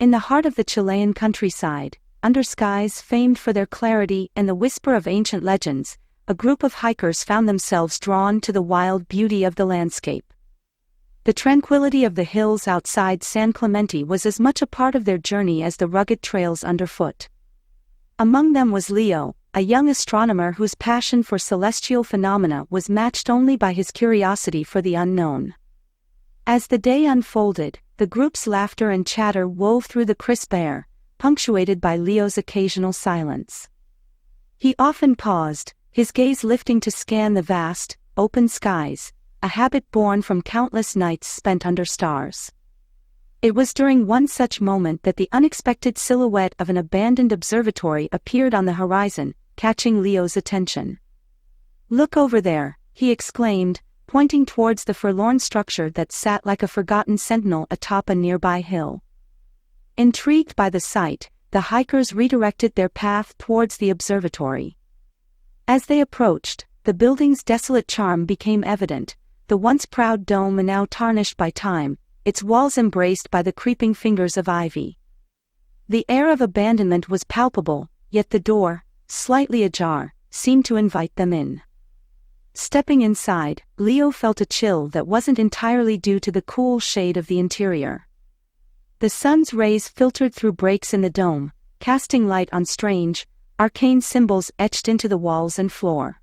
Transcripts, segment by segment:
In the heart of the Chilean countryside, under skies famed for their clarity and the whisper of ancient legends, a group of hikers found themselves drawn to the wild beauty of the landscape. The tranquility of the hills outside San Clemente was as much a part of their journey as the rugged trails underfoot. Among them was Leo, a young astronomer whose passion for celestial phenomena was matched only by his curiosity for the unknown. As the day unfolded, the group's laughter and chatter wove through the crisp air, punctuated by Leo's occasional silence. He often paused, his gaze lifting to scan the vast, open skies, a habit born from countless nights spent under stars. It was during one such moment that the unexpected silhouette of an abandoned observatory appeared on the horizon, catching Leo's attention. "Look over there," he exclaimed, pointing towards the forlorn structure that sat like a forgotten sentinel atop a nearby hill. Intrigued by the sight, the hikers redirected their path towards the observatory. As they approached, the building's desolate charm became evident, the once proud dome now tarnished by time, its walls embraced by the creeping fingers of ivy. The air of abandonment was palpable, yet the door, slightly ajar, seemed to invite them in. Stepping inside, Leo felt a chill that wasn't entirely due to the cool shade of the interior. The sun's rays filtered through breaks in the dome, casting light on strange, arcane symbols etched into the walls and floor.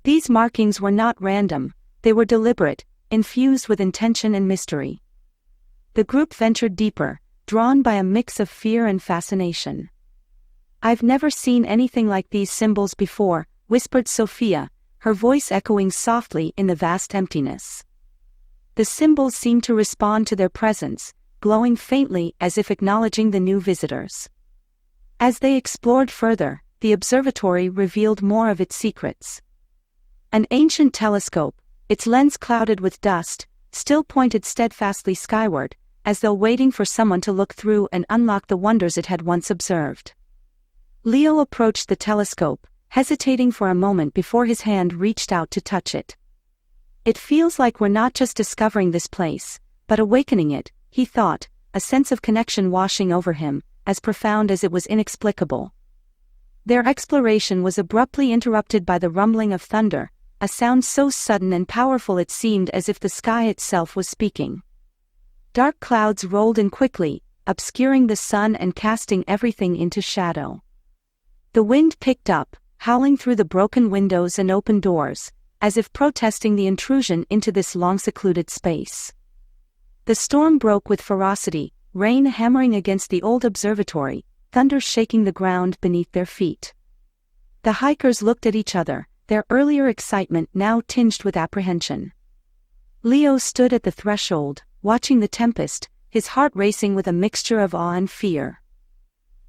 These markings were not random, they were deliberate, infused with intention and mystery. The group ventured deeper, drawn by a mix of fear and fascination. "I've never seen anything like these symbols before," whispered Sophia, her voice echoing softly in the vast emptiness. The symbols seemed to respond to their presence, glowing faintly as if acknowledging the new visitors. As they explored further, the observatory revealed more of its secrets. An ancient telescope, its lens clouded with dust, still pointed steadfastly skyward, as though waiting for someone to look through and unlock the wonders it had once observed. Leo approached the telescope, hesitating for a moment before his hand reached out to touch it. "It feels like we're not just discovering this place, but awakening it," he thought, a sense of connection washing over him, as profound as it was inexplicable. Their exploration was abruptly interrupted by the rumbling of thunder, a sound so sudden and powerful it seemed as if the sky itself was speaking. Dark clouds rolled in quickly, obscuring the sun and casting everything into shadow. The wind picked up, howling through the broken windows and open doors, as if protesting the intrusion into this long-secluded space. The storm broke with ferocity, rain hammering against the old observatory, thunder shaking the ground beneath their feet. The hikers looked at each other, their earlier excitement now tinged with apprehension. Leo stood at the threshold, watching the tempest, his heart racing with a mixture of awe and fear.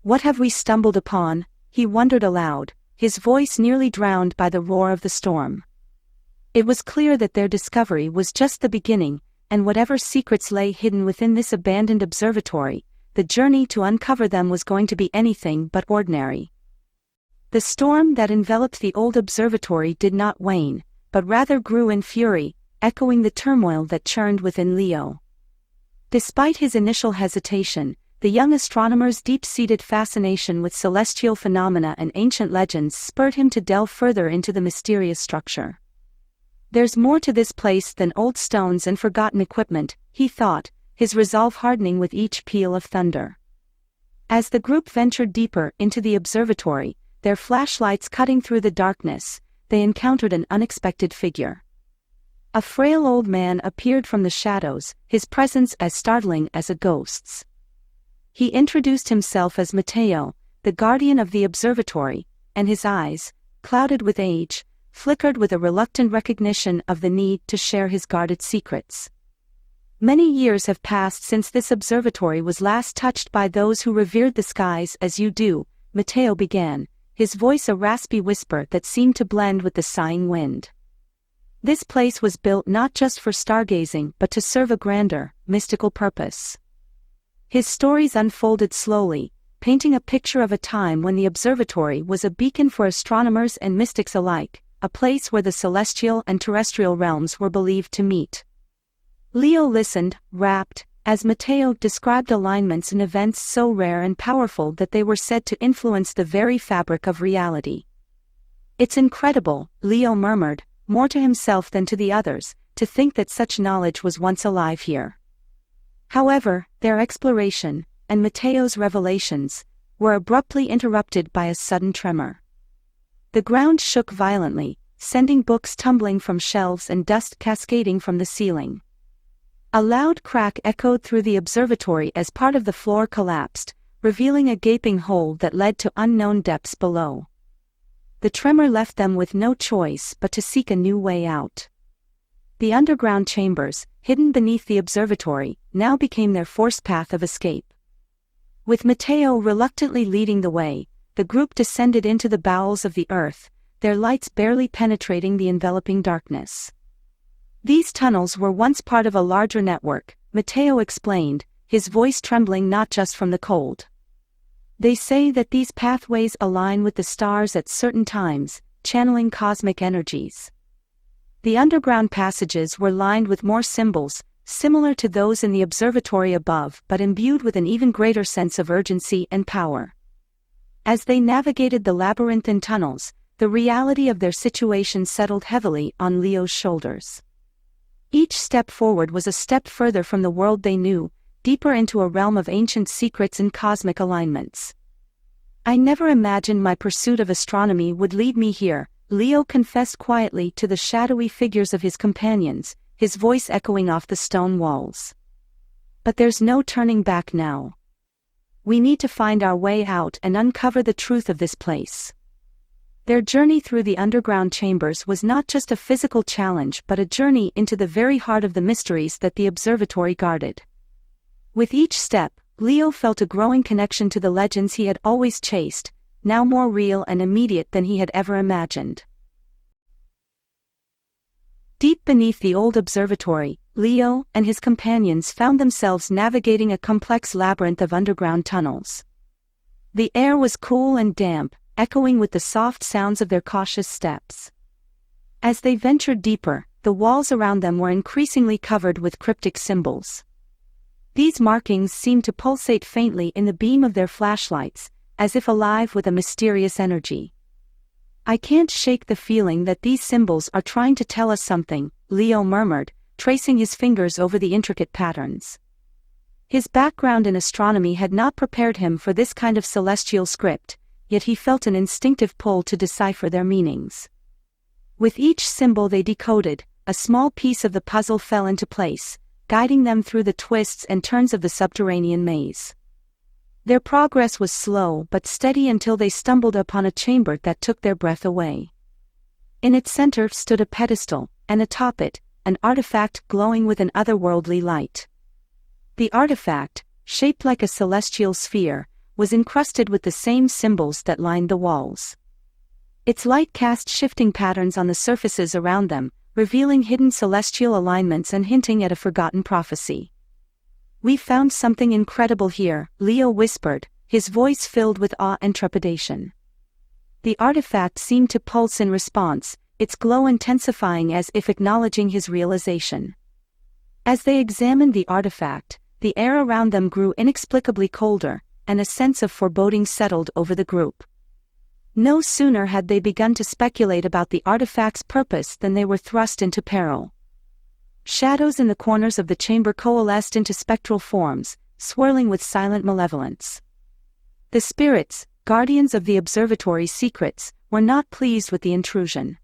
"What have we stumbled upon?" he wondered aloud, his voice nearly drowned by the roar of the storm. It was clear that their discovery was just the beginning, and whatever secrets lay hidden within this abandoned observatory, the journey to uncover them was going to be anything but ordinary. The storm that enveloped the old observatory did not wane, but rather grew in fury, echoing the turmoil that churned within Leo. Despite his initial hesitation, the young astronomer's deep-seated fascination with celestial phenomena and ancient legends spurred him to delve further into the mysterious structure. "There's more to this place than old stones and forgotten equipment," he thought, his resolve hardening with each peal of thunder. As the group ventured deeper into the observatory, their flashlights cutting through the darkness, they encountered an unexpected figure. A frail old man appeared from the shadows, his presence as startling as a ghost's. He introduced himself as Matteo, the guardian of the observatory, and his eyes, clouded with age, flickered with a reluctant recognition of the need to share his guarded secrets. "Many years have passed since this observatory was last touched by those who revered the skies as you do," Matteo began, his voice a raspy whisper that seemed to blend with the sighing wind. "This place was built not just for stargazing but to serve a grander, mystical purpose." His stories unfolded slowly, painting a picture of a time when the observatory was a beacon for astronomers and mystics alike, a place where the celestial and terrestrial realms were believed to meet. Leo listened, rapt, as Matteo described alignments in events so rare and powerful that they were said to influence the very fabric of reality. "It's incredible," Leo murmured, more to himself than to the others, to think that such knowledge was once alive here. However, their exploration, and Matteo's revelations, were abruptly interrupted by a sudden tremor. The ground shook violently, sending books tumbling from shelves and dust cascading from the ceiling. A loud crack echoed through the observatory as part of the floor collapsed, revealing a gaping hole that led to unknown depths below. The tremor left them with no choice but to seek a new way out. The underground chambers, hidden beneath the observatory, now became their forced path of escape. With Matteo reluctantly leading the way, the group descended into the bowels of the earth, their lights barely penetrating the enveloping darkness. These tunnels were once part of a larger network, Matteo explained, his voice trembling not just from the cold. "They say that these pathways align with the stars at certain times, channeling cosmic energies." The underground passages were lined with more symbols, similar to those in the observatory above but imbued with an even greater sense of urgency and power. As they navigated the labyrinthine tunnels, the reality of their situation settled heavily on Leo's shoulders. Each step forward was a step further from the world they knew, deeper into a realm of ancient secrets and cosmic alignments. "I never imagined my pursuit of astronomy would lead me here," Leo confessed quietly to the shadowy figures of his companions, his voice echoing off the stone walls. "But there's no turning back now. We need to find our way out and uncover the truth of this place." Their journey through the underground chambers was not just a physical challenge but a journey into the very heart of the mysteries that the observatory guarded. With each step, Leo felt a growing connection to the legends he had always chased, now more real and immediate than he had ever imagined. Deep beneath the old observatory, Leo and his companions found themselves navigating a complex labyrinth of underground tunnels. The air was cool and damp, echoing with the soft sounds of their cautious steps. As they ventured deeper, the walls around them were increasingly covered with cryptic symbols. These markings seemed to pulsate faintly in the beam of their flashlights, as if alive with a mysterious energy. "I can't shake the feeling that these symbols are trying to tell us something," Leo murmured, tracing his fingers over the intricate patterns. His background in astronomy had not prepared him for this kind of celestial script, yet he felt an instinctive pull to decipher their meanings. With each symbol they decoded, a small piece of the puzzle fell into place, guiding them through the twists and turns of the subterranean maze. Their progress was slow but steady until they stumbled upon a chamber that took their breath away. In its center stood a pedestal, and atop it, an artifact glowing with an otherworldly light. The artifact, shaped like a celestial sphere, was encrusted with the same symbols that lined the walls. Its light cast shifting patterns on the surfaces around them, revealing hidden celestial alignments and hinting at a forgotten prophecy. "We found something incredible here," Leo whispered, his voice filled with awe and trepidation. The artifact seemed to pulse in response, its glow intensifying as if acknowledging his realization. As they examined the artifact, the air around them grew inexplicably colder, and a sense of foreboding settled over the group. No sooner had they begun to speculate about the artifact's purpose than they were thrust into peril. Shadows in the corners of the chamber coalesced into spectral forms, swirling with silent malevolence. The spirits, guardians of the observatory's secrets, were not pleased with the intrusion.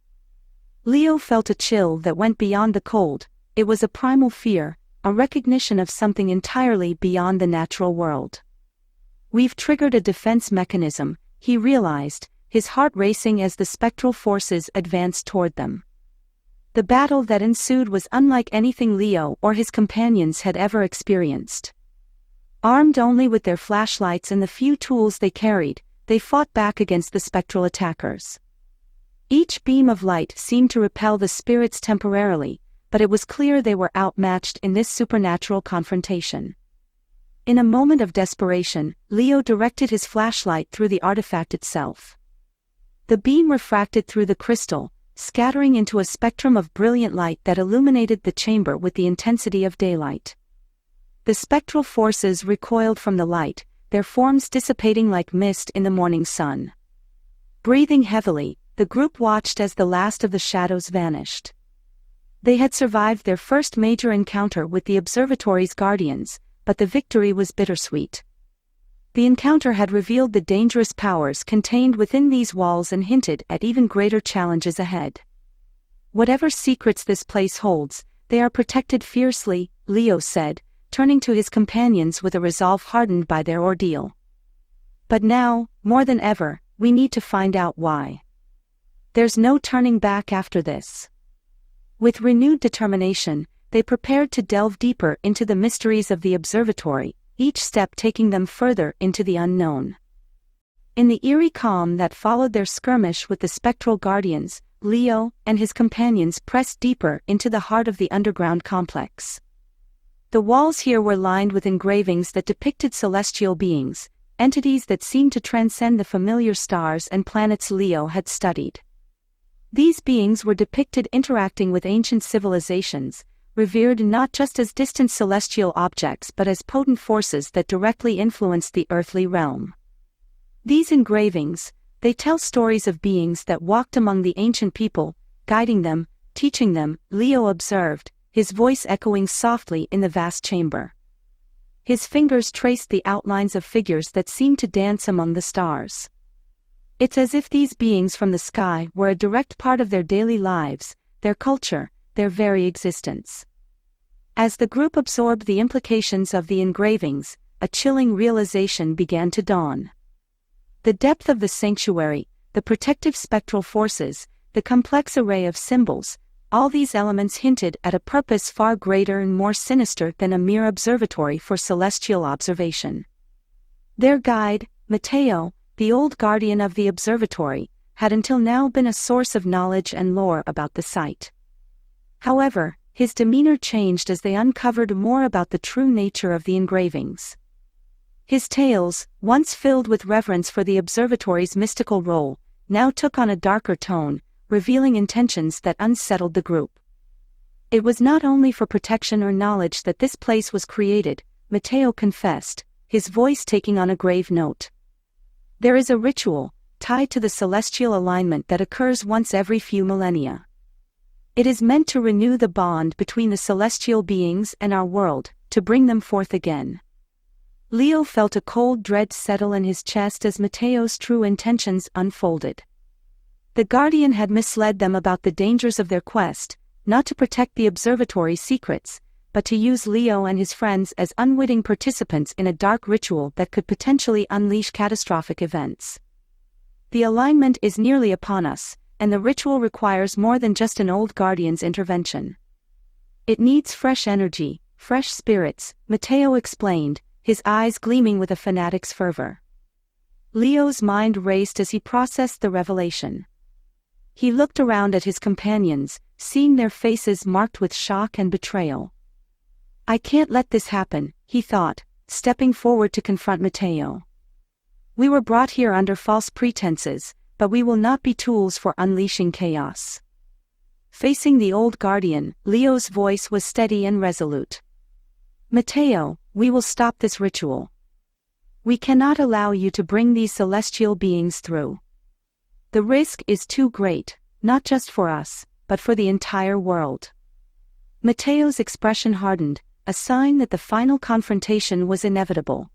Leo felt a chill that went beyond the cold. It was a primal fear, a recognition of something entirely beyond the natural world. "We've triggered a defense mechanism," he realized, his heart racing as the spectral forces advanced toward them. The battle that ensued was unlike anything Leo or his companions had ever experienced. Armed only with their flashlights and the few tools they carried, they fought back against the spectral attackers. Each beam of light seemed to repel the spirits temporarily, but it was clear they were outmatched in this supernatural confrontation. In a moment of desperation, Leo directed his flashlight through the artifact itself. The beam refracted through the crystal, scattering into a spectrum of brilliant light that illuminated the chamber with the intensity of daylight. The spectral forces recoiled from the light, their forms dissipating like mist in the morning sun. Breathing heavily, the group watched as the last of the shadows vanished. They had survived their first major encounter with the observatory's guardians, but the victory was bittersweet. The encounter had revealed the dangerous powers contained within these walls and hinted at even greater challenges ahead. Whatever secrets this place holds, they are protected fiercely, Leo said, turning to his companions with a resolve hardened by their ordeal. But now, more than ever, we need to find out why. There's no turning back after this. With renewed determination, they prepared to delve deeper into the mysteries of the observatory, each step taking them further into the unknown. In the eerie calm that followed their skirmish with the spectral guardians, Leo and his companions pressed deeper into the heart of the underground complex. The walls here were lined with engravings that depicted celestial beings, entities that seemed to transcend the familiar stars and planets Leo had studied. These beings were depicted interacting with ancient civilizations, revered not just as distant celestial objects but as potent forces that directly influenced the earthly realm. These engravings, they tell stories of beings that walked among the ancient people, guiding them, teaching them, Leo observed, his voice echoing softly in the vast chamber. His fingers traced the outlines of figures that seemed to dance among the stars. It's as if these beings from the sky were a direct part of their daily lives, their culture, their very existence. As the group absorbed the implications of the engravings, a chilling realization began to dawn. The depth of the sanctuary, the protective spectral forces, the complex array of symbols, all these elements hinted at a purpose far greater and more sinister than a mere observatory for celestial observation. Their guide, Matteo, the old guardian of the observatory, had until now been a source of knowledge and lore about the site. However, his demeanor changed as they uncovered more about the true nature of the engravings. His tales, once filled with reverence for the observatory's mystical role, now took on a darker tone, revealing intentions that unsettled the group. It was not only for protection or knowledge that this place was created, Matteo confessed, his voice taking on a grave note. There is a ritual, tied to the celestial alignment that occurs once every few millennia. It is meant to renew the bond between the celestial beings and our world, to bring them forth again. Leo felt a cold dread settle in his chest as Matteo's true intentions unfolded. The guardian had misled them about the dangers of their quest, not to protect the observatory's secrets, but to use Leo and his friends as unwitting participants in a dark ritual that could potentially unleash catastrophic events. The alignment is nearly upon us, and the ritual requires more than just an old guardian's intervention. It needs fresh energy, fresh spirits, Matteo explained, his eyes gleaming with a fanatic's fervor. Leo's mind raced as he processed the revelation. He looked around at his companions, seeing their faces marked with shock and betrayal. I can't let this happen, he thought, stepping forward to confront Matteo. We were brought here under false pretenses, but we will not be tools for unleashing chaos. Facing the old guardian, Leo's voice was steady and resolute. Matteo, we will stop this ritual. We cannot allow you to bring these celestial beings through. The risk is too great, not just for us, but for the entire world. Matteo's expression hardened, a sign that the final confrontation was inevitable.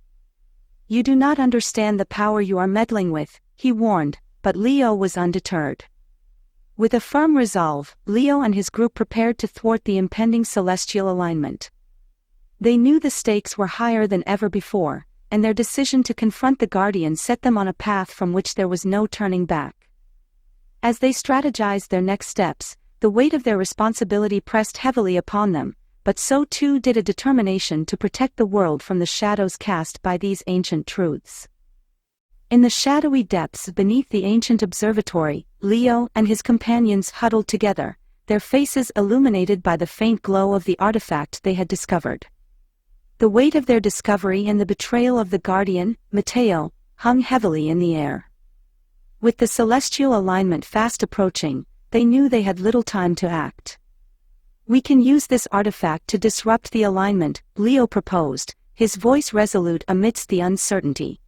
You do not understand the power you are meddling with, he warned, but Leo was undeterred. With a firm resolve, Leo and his group prepared to thwart the impending celestial alignment. They knew the stakes were higher than ever before, and their decision to confront the Guardian set them on a path from which there was no turning back. As they strategized their next steps, the weight of their responsibility pressed heavily upon them, but so too did a determination to protect the world from the shadows cast by these ancient truths. In the shadowy depths beneath the ancient observatory, Leo and his companions huddled together, their faces illuminated by the faint glow of the artifact they had discovered. The weight of their discovery and the betrayal of the Guardian, Matteo, hung heavily in the air. With the celestial alignment fast approaching, they knew they had little time to act. "We can use this artifact to disrupt the alignment," Leo proposed, his voice resolute amidst the uncertainty.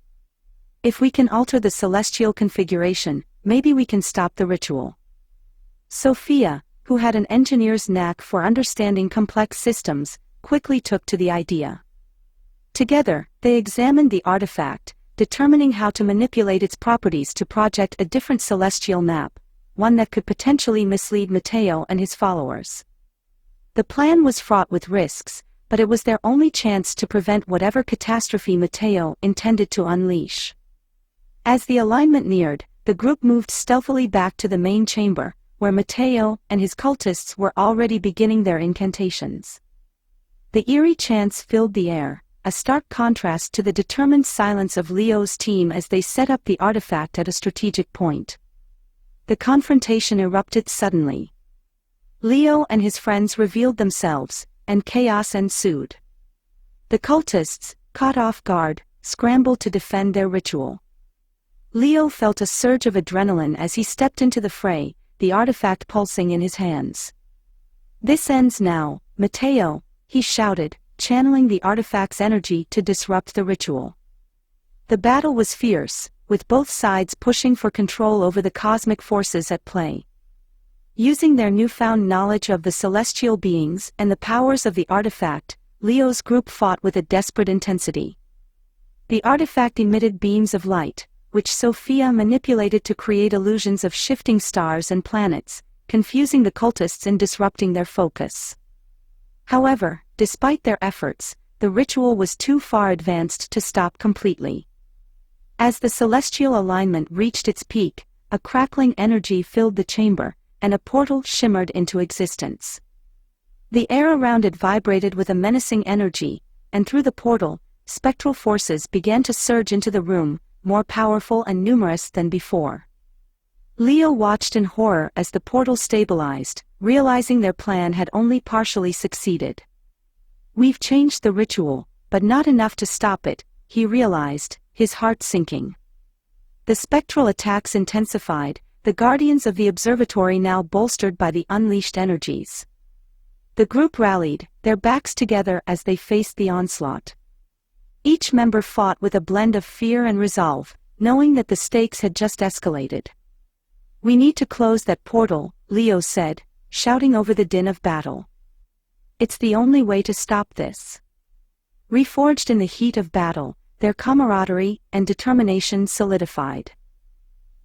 "If we can alter the celestial configuration, maybe we can stop the ritual." Sophia, who had an engineer's knack for understanding complex systems, quickly took to the idea. Together, they examined the artifact, determining how to manipulate its properties to project a different celestial map, one that could potentially mislead Matteo and his followers. The plan was fraught with risks, but it was their only chance to prevent whatever catastrophe Matteo intended to unleash. As the alignment neared, the group moved stealthily back to the main chamber, where Matteo and his cultists were already beginning their incantations. The eerie chants filled the air, a stark contrast to the determined silence of Leo's team as they set up the artifact at a strategic point. The confrontation erupted suddenly. Leo and his friends revealed themselves, and chaos ensued. The cultists, caught off guard, scrambled to defend their ritual. Leo felt a surge of adrenaline as he stepped into the fray, the artifact pulsing in his hands. "This ends now, Matteo," he shouted, channeling the artifact's energy to disrupt the ritual. The battle was fierce, with both sides pushing for control over the cosmic forces at play. Using their newfound knowledge of the celestial beings and the powers of the artifact, Leo's group fought with a desperate intensity. The artifact emitted beams of light, which Sophia manipulated to create illusions of shifting stars and planets, confusing the cultists and disrupting their focus. However, despite their efforts, the ritual was too far advanced to stop completely. As the celestial alignment reached its peak, a crackling energy filled the chamber, and a portal shimmered into existence. The air around it vibrated with a menacing energy, and through the portal, spectral forces began to surge into the room, more powerful and numerous than before. Leo watched in horror as the portal stabilized, realizing their plan had only partially succeeded. "We've changed the ritual, but not enough to stop it," he realized, his heart sinking. The spectral attacks intensified, the guardians of the observatory now bolstered by the unleashed energies. The group rallied, their backs together as they faced the onslaught. Each member fought with a blend of fear and resolve, knowing that the stakes had just escalated. "We need to close that portal," Leo said, shouting over the din of battle. "It's the only way to stop this." Reforged in the heat of battle, their camaraderie and determination solidified.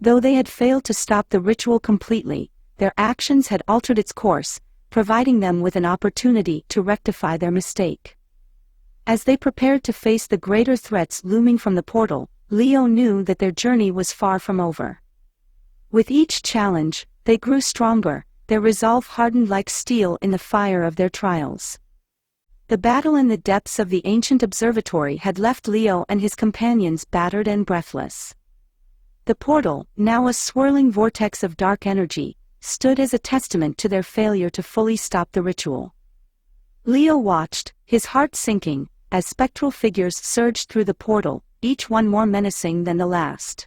Though they had failed to stop the ritual completely, their actions had altered its course, providing them with an opportunity to rectify their mistake. As they prepared to face the greater threats looming from the portal, Leo knew that their journey was far from over. With each challenge, they grew stronger, their resolve hardened like steel in the fire of their trials. The battle in the depths of the ancient observatory had left Leo and his companions battered and breathless. The portal, now a swirling vortex of dark energy, stood as a testament to their failure to fully stop the ritual. Leo watched, his heart sinking, as spectral figures surged through the portal, each one more menacing than the last.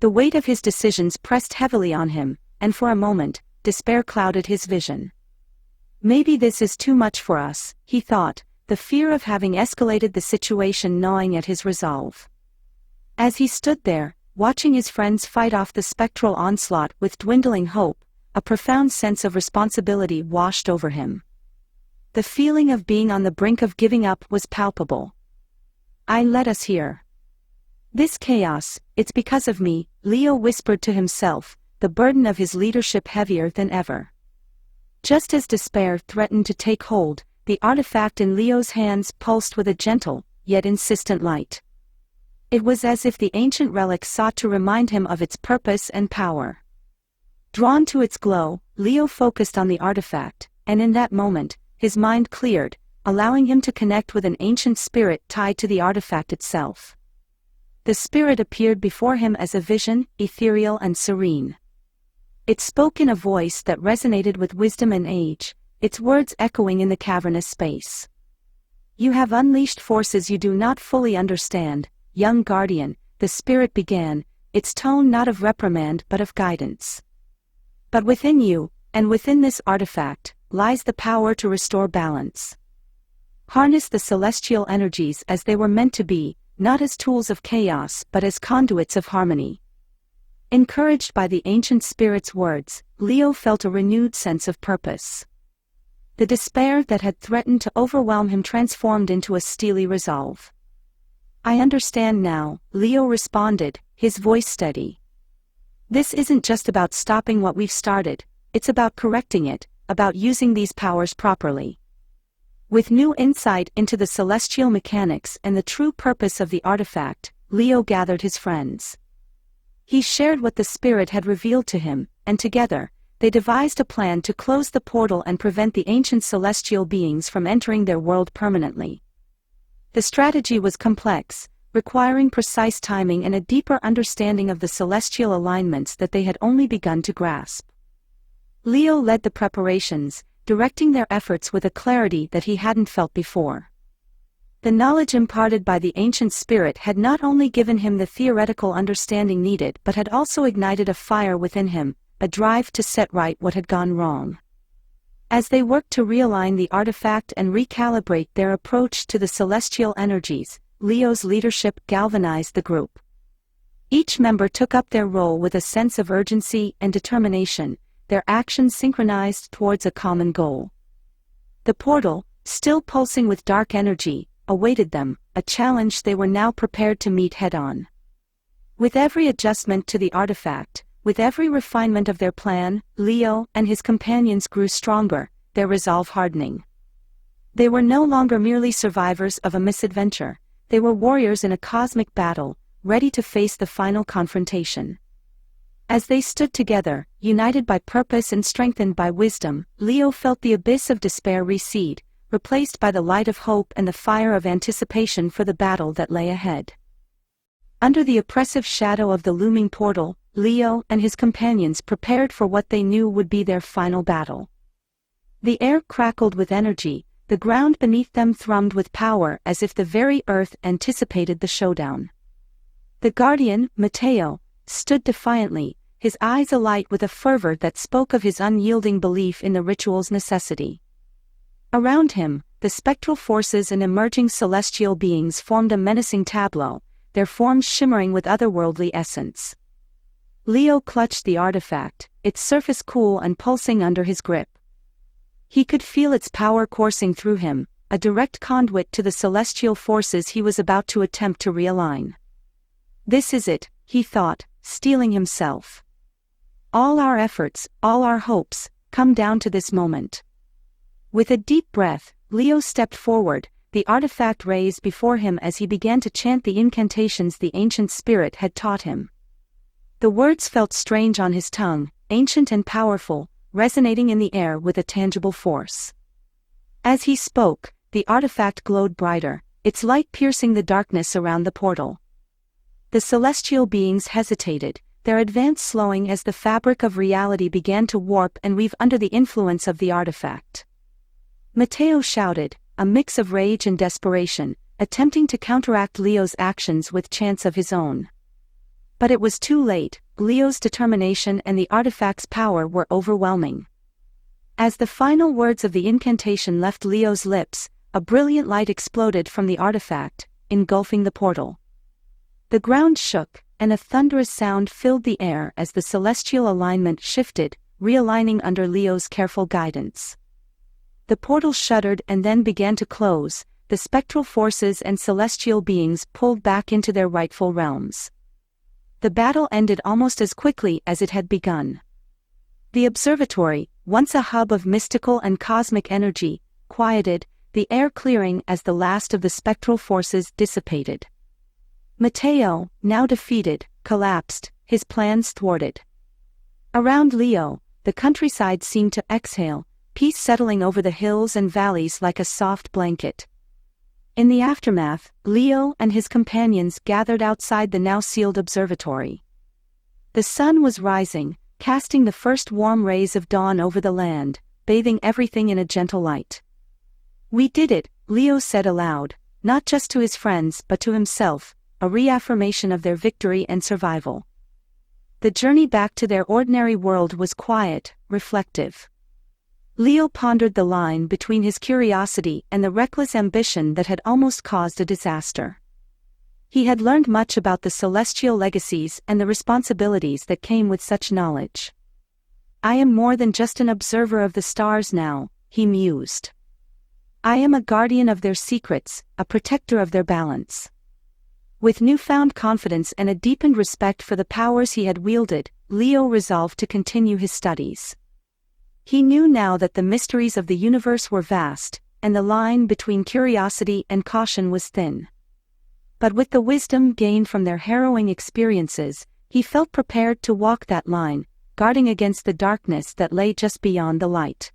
The weight of his decisions pressed heavily on him, and for a moment, despair clouded his vision. "Maybe this is too much for us," he thought, the fear of having escalated the situation gnawing at his resolve. As he stood there, watching his friends fight off the spectral onslaught with dwindling hope, a profound sense of responsibility washed over him. The feeling of being on the brink of giving up was palpable. "I led us here. This chaos, it's because of me," Leo whispered to himself, the burden of his leadership heavier than ever. Just as despair threatened to take hold, the artifact in Leo's hands pulsed with a gentle, yet insistent light. It was as if the ancient relic sought to remind him of its purpose and power. Drawn to its glow, Leo focused on the artifact, and in that moment, his mind cleared, allowing him to connect with an ancient spirit tied to the artifact itself. The spirit appeared before him as a vision, ethereal and serene. It spoke in a voice that resonated with wisdom and age, its words echoing in the cavernous space. "You have unleashed forces you do not fully understand, young guardian," the spirit began, its tone not of reprimand but of guidance. "But within you, and within this artifact, lies the power to restore balance. Harness the celestial energies as they were meant to be, not as tools of chaos but as conduits of harmony. Encouraged by the ancient spirit's words, Leo felt a renewed sense of purpose. The despair that had threatened to overwhelm him transformed into a steely resolve. "I understand now," Leo responded, his voice steady. "This isn't just about stopping what we've started, it's about correcting it, about using these powers properly." With new insight into the celestial mechanics and the true purpose of the artifact, Leo gathered his friends. He shared what the spirit had revealed to him, and together, they devised a plan to close the portal and prevent the ancient celestial beings from entering their world permanently. The strategy was complex, requiring precise timing and a deeper understanding of the celestial alignments that they had only begun to grasp. Leo led the preparations, directing their efforts with a clarity that he hadn't felt before. The knowledge imparted by the ancient spirit had not only given him the theoretical understanding needed but had also ignited a fire within him, a drive to set right what had gone wrong. As they worked to realign the artifact and recalibrate their approach to the celestial energies, Leo's leadership galvanized the group. Each member took up their role with a sense of urgency and determination, their actions synchronized towards a common goal. The portal, still pulsing with dark energy, awaited them, a challenge they were now prepared to meet head-on. With every adjustment to the artifact, with every refinement of their plan, Leo and his companions grew stronger, their resolve hardening. They were no longer merely survivors of a misadventure, they were warriors in a cosmic battle, ready to face the final confrontation. As they stood together, united by purpose and strengthened by wisdom, Leo felt the abyss of despair recede, replaced by the light of hope and the fire of anticipation for the battle that lay ahead. Under the oppressive shadow of the looming portal, Leo and his companions prepared for what they knew would be their final battle. The air crackled with energy, the ground beneath them thrummed with power as if the very earth anticipated the showdown. The guardian, Matteo, stood defiantly, his eyes alight with a fervor that spoke of his unyielding belief in the ritual's necessity. Around him, the spectral forces and emerging celestial beings formed a menacing tableau, their forms shimmering with otherworldly essence. Leo clutched the artifact, its surface cool and pulsing under his grip. He could feel its power coursing through him, a direct conduit to the celestial forces he was about to attempt to realign. "This is it," he thought, steeling himself. "All our efforts, all our hopes, come down to this moment." With a deep breath, Leo stepped forward, the artifact raised before him as he began to chant the incantations the ancient spirit had taught him. The words felt strange on his tongue, ancient and powerful, resonating in the air with a tangible force. As he spoke, the artifact glowed brighter, its light piercing the darkness around the portal. The celestial beings hesitated, their advance slowing as the fabric of reality began to warp and weave under the influence of the artifact. Matteo shouted, a mix of rage and desperation, attempting to counteract Leo's actions with chants of his own. But it was too late, Leo's determination and the artifact's power were overwhelming. As the final words of the incantation left Leo's lips, a brilliant light exploded from the artifact, engulfing the portal. The ground shook, and a thunderous sound filled the air as the celestial alignment shifted, realigning under Leo's careful guidance. The portal shuddered and then began to close, the spectral forces and celestial beings pulled back into their rightful realms. The battle ended almost as quickly as it had begun. The observatory, once a hub of mystical and cosmic energy, quieted, the air clearing as the last of the spectral forces dissipated. Matteo, now defeated, collapsed, his plans thwarted. Around Leo, the countryside seemed to exhale, peace settling over the hills and valleys like a soft blanket. In the aftermath, Leo and his companions gathered outside the now sealed observatory. The sun was rising, casting the first warm rays of dawn over the land, bathing everything in a gentle light. "We did it," Leo said aloud, not just to his friends but to himself, a reaffirmation of their victory and survival. The journey back to their ordinary world was quiet, reflective. Leo pondered the line between his curiosity and the reckless ambition that had almost caused a disaster. He had learned much about the celestial legacies and the responsibilities that came with such knowledge. "I am more than just an observer of the stars now," he mused. "I am a guardian of their secrets, a protector of their balance." With newfound confidence and a deepened respect for the powers he had wielded, Leo resolved to continue his studies. He knew now that the mysteries of the universe were vast, and the line between curiosity and caution was thin. But with the wisdom gained from their harrowing experiences, he felt prepared to walk that line, guarding against the darkness that lay just beyond the light.